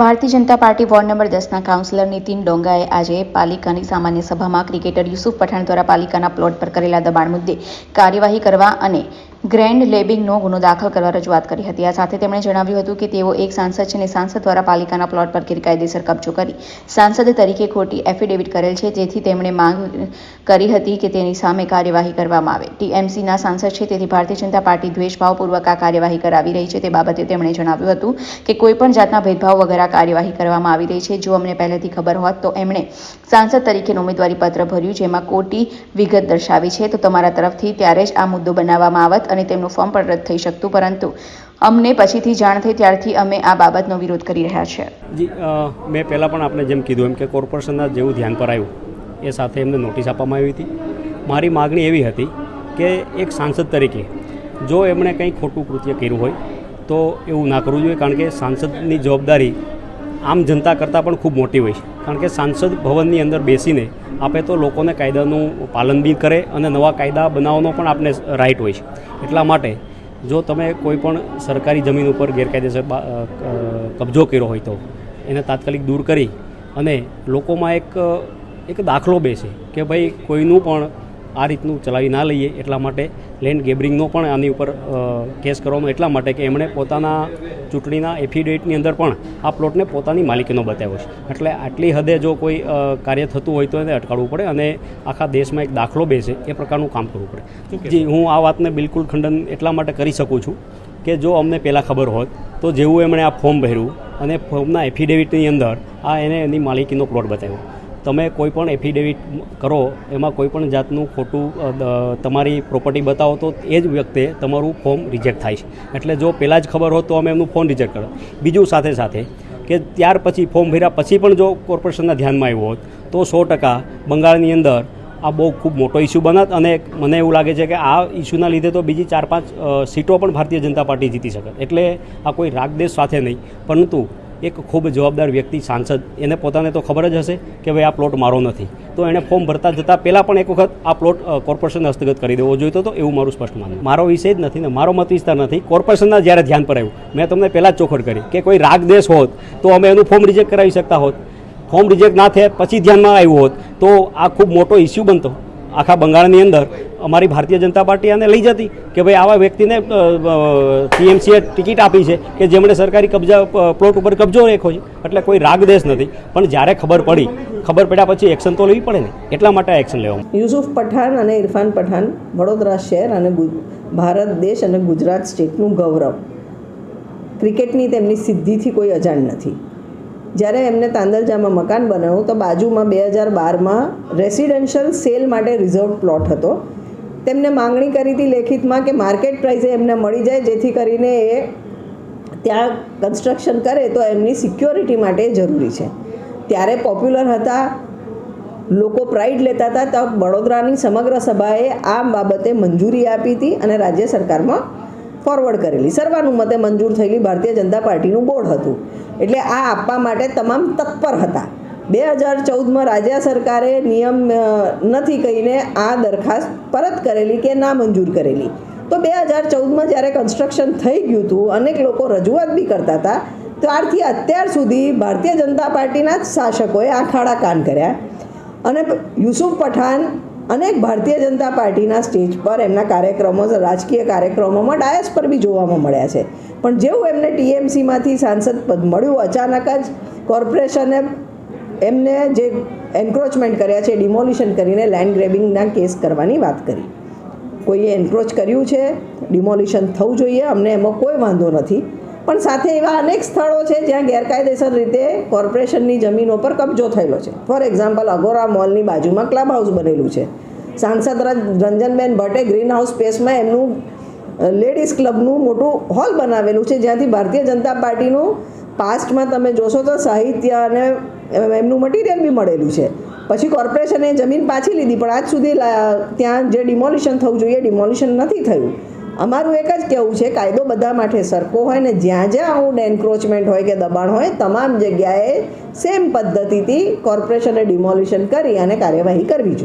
ભારતીય Janata party ward number 10ના councillor Nitin ડોંગાએ આજે પાલિકાની સામાન્ય સભામાં ક્રિકેટર યુસુફ પઠાણ દ્વારા પાલિકાના પ્લોટ પર કરેલા દબાણ મુદ્દે કાર્યવાહી કરવા અને ગ્રેન્ડ લેબિંગનો ગુનો દાખલ કરવા રજૂઆત કરી હતી। આ સાથે તેમણે જણાવ્યું હતું કે તેઓ એક સાંસદ છે અને સાંસદ દ્વારા પાલિકાના પ્લોટ પર ગેરકાયદેસર કબજો કરી સાંસદ તરીકે ખોટી એફિડેવિટ કરેલ છે, જેથી તેમણે માંગ કરી હતી કે તેની સામે કાર્યવાહી કરવામાં આવે। ટીએમસીના સાંસદ છે, તેથી ભારતીય જનતા પાર્ટી દ્વેષભાવપૂર્વક આ કાર્યવાહી કરાવી રહી છે। તે બાબતે તેમણે જણાવ્યું હતું કે કોઈપણ જાતના ભેદભાવ વગર આ કાર્યવાહી કરવામાં આવી રહી છે। જો અમને પહેલેથી ખબર હોત તો એમણે સાંસદ તરીકેનું ઉમેદવારી પત્ર ભર્યું, જેમાં ખોટી વિગત દર્શાવી છે, તો તમારા તરફથી ત્યારે જ આ મુદ્દો બનાવવામાં આવત અને તેમનું ફોર્મ પણ રદ થઈ શકતું, પરંતુ અમને પછીથી જાણ થઈ ત્યારથી અમે આ બાબતનો વિરોધ કરી રહ્યા છીએ। જી, મેં પહેલાં પણ આપણે જેમ કીધું એમ કે કોર્પોરેશનના જેવું ધ્યાન પર આવ્યું એ સાથે એમને નોટિસ આપવામાં આવી હતી। મારી માગણી એવી હતી કે એક સાંસદ તરીકે જો એમણે કંઈ ખોટું કૃત્ય કર્યું હોય તો એવું ના કરવું જોઈએ, કારણ કે સાંસદની જવાબદારી આમ જનતા કરતાં પણ ખૂબ મોટી હોય છે। કારણ કે સાંસદ ભવનની અંદર બેસીને આપે તો લોકોને કાયદાનું પાલન બી કરે અને નવા કાયદા બનાવવાનો પણ આપને રાઇટ હોય છે। એટલા માટે જો તમે કોઈ પણ સરકારી જમીન ઉપર ગેરકાયદેસર કબજો કર્યો હોય તો એને તાત્કાલિક દૂર કરી અને લોકોમાં એક દાખલો બેસે કે ભાઈ કોઈનું પણ આ રીતનું ચલાવી ના લઈએ। એટલા માટે લેન્ડ ગેબરિંગનો પણ આની ઉપર કેસ કરવાનો, એટલા માટે કે એમણે પોતાના ચૂંટણીના એફિડેવિટની અંદર પણ આ પ્લોટને પોતાની માલિકીનો બતાવ્યો છે। એટલે આટલી હદે જો કોઈ કાર્ય થતું હોય તો એને અટકાવવું પડે અને આખા દેશમાં એક દાખલો બેસે એ પ્રકારનું કામ કરવું પડે। જી, હું આ વાતને બિલકુલ ખંડન એટલા માટે કરી શકું છું કે જો અમને પહેલાં ખબર હોત તો જેવું એમણે આ ફોર્મ ભર્યું અને ફોર્મના એફિડેવિટની અંદર એની માલિકીનો પ્લોટ બતાવ્યો। તમે કોઈ પણ એફિડેવિટ કરો એમાં કોઈ પણ જાતનું ખોટું તમારી પ્રોપર્ટી બતાવો તો એ જ વ્યક્તિ તમારું ફોર્મ રિજેક્ટ થાય છે। એટલે જો પહેલાં જ ખબર હોત તો અમે એમનું ફોર્મ રિજેક્ટ કરો। બીજું સાથે સાથે કે ત્યાર પછી ફોર્મ ભર્યા પછી પણ જો કોર્પોરેશનના ધ્યાનમાં આવ્યું હોત તો 100% બંગાળની અંદર આ બહુ ખૂબ મોટો ઇસ્યુ બનત અને મને એવું લાગે છે કે આ ઇસ્યુના લીધે તો બીજી 4-5 સીટો પણ ભારતીય જનતા પાર્ટી જીતી શકે। એટલે આ કોઈ રાગદેશ સાથે નહીં, પરંતુ એક ખૂબ જવાબદાર વ્યક્તિ સાંસદ, એને પોતાને તો ખબર જ હશે કે ભાઈ આ પ્લોટ મારો નથી, તો એણે ફોર્મ ભરતા જતાં પહેલાં પણ એક વખત આ પ્લોટ કોર્પોરેશનને હસ્તગત કરી દેવો જોઈતો હતો, એવું મારું સ્પષ્ટ માનવું। મારો વિષય જ નથી ને, મારો મત વિસ્તાર નથી। કોર્પોરેશનના જ્યારે ધ્યાન પર આવ્યું, મેં તમને પહેલાં જ ચોખવટ કરી કે કોઈ રાગદેશ હોત તો અમે એનું ફોર્મ રિજેક્ટ કરાવી શકતા હોત। ફોર્મ રિજેક્ટ ના થાય પછી ધ્યાનમાં આવ્યું હોત તો આ ખૂબ મોટો ઇસ્યુ બનતો આખા બંગાળની અંદર। અમારી ભારતીય જનતા પાર્ટી આને લઈ જતી કે ભાઈ આવા વ્યક્તિને ટીએમસીએ ટિકિટ આપી છે કે જેમણે સરકારી પ્લોટ ઉપર કબજો રાખ્યો છે। એટલે કોઈ રાગદેશ નથી, પણ જ્યારે ખબર પડ્યા પછી એક્શન તો લેવી પડે ને, એટલા માટે આ એક્શન લેવામાં। યુસુફ પઠાણ અને ઇરફાન પઠાણ વડોદરા શહેર અને ભારત દેશ અને ગુજરાત સ્ટેટનું ગૌરવ, ક્રિકેટની તેમની સિદ્ધિથી કોઈ અજાણ નથી। જ્યારે એમને તાંદલજામાં મકાન બનાવ્યું તો બાજુમાં 2012માં રેસિડેન્શિયલ સેલ માટે રિઝર્વ પ્લોટ હતો। તેમને માંગણી કરી હતી લેખિતમાં કે માર્કેટ પ્રાઇસે એમને મળી જાય, જેથી કરીને એ ત્યાં કન્સ્ટ્રક્શન કરે તો એમની સિક્યોરિટી માટે જરૂરી છે। ત્યારે પોપ્યુલર હતા, લોકો પ્રાઇડ લેતા હતા, તો વડોદરાની સમગ્ર સભાએ આ બાબતે મંજૂરી આપી હતી અને રાજ્ય સરકારમાં ફોરવર્ડ કરેલી, સર્વાનુમતે મંજૂર થયેલી ભારતીય જનતા પાર્ટીનું બોર્ડ હતું। એટલે આ આપવા માટે તમામ તત્પર હતા। 2014માં રાજ્ય સરકારે નિયમ નથી કહીને આ દરખાસ્ત પરત કરેલી કે ના મંજૂર કરેલી। તો 2014માં જ્યારે કન્સ્ટ્રક્શન થઈ ગયું હતું, અનેક લોકો રજૂઆત બી કરતા હતા, ત્યારથી અત્યાર સુધી ભારતીય જનતા પાર્ટીના જ શાસકોએ આ ખાડા કાન કર્યા અને યુસુફ પઠાણ અનેક ભારતીય જનતા પાર્ટીના સ્ટેજ પર એમના કાર્યક્રમો, રાજકીય કાર્યક્રમોમાં ડાયસ પર બી જોવામાં મળ્યા છે। પણ જેવું એમને ટીએમસીમાંથી સાંસદ પદ મળ્યું, અચાનક જ કોર્પોરેશને એમને જે એન્ક્રોચમેન્ટ કર્યા છે, ડિમોલિશન કરીને લેન્ડ ગ્રેબિંગના કેસ કરવાની વાત કરી। કોઈએ એન્ક્રોચ કર્યું છે, ડિમોલિશન થવું જોઈએ, અમને એમાં કોઈ વાંધો નથી, પણ સાથે એવા અનેક સ્થળો છે જ્યાં ગેરકાયદેસર રીતે કોર્પોરેશનની જમીનો પર કબજો થયેલો છે। ફોર એક્ઝામ્પલ, અગોરા મોલની બાજુમાં ક્લબ હાઉસ બનેલું છે। સાંસદ રંજનબેન ભટ્ટે ગ્રીન હાઉસ સ્પેસમાં એમનું લેડીઝ ક્લબનું મોટું હોલ બનાવેલું છે, જ્યાંથી ભારતીય જનતા પાર્ટીનું પાસ્ટમાં તમે જોશો તો સાહિત્ય અને એમનું મટીરિયલ બી મળેલું છે। પછી કોર્પોરેશને જમીન પાછી લીધી, પણ આજ સુધી ત્યાં જે ડિમોલિશન થવું જોઈએ ડિમોલિશન નથી થયું। અમારું એક જ કહેવું છે, કાયદો બધા માટે સરખો હોય ને જ્યાં જ્યાં આવું એન્ક્રોચમેન્ટ હોય કે દબાણ હોય, તમામ જગ્યાએ સેમ પદ્ધતિથી કોર્પોરેશને ડિમોલિશન કરી અને કાર્યવાહી કરવી જોઈએ।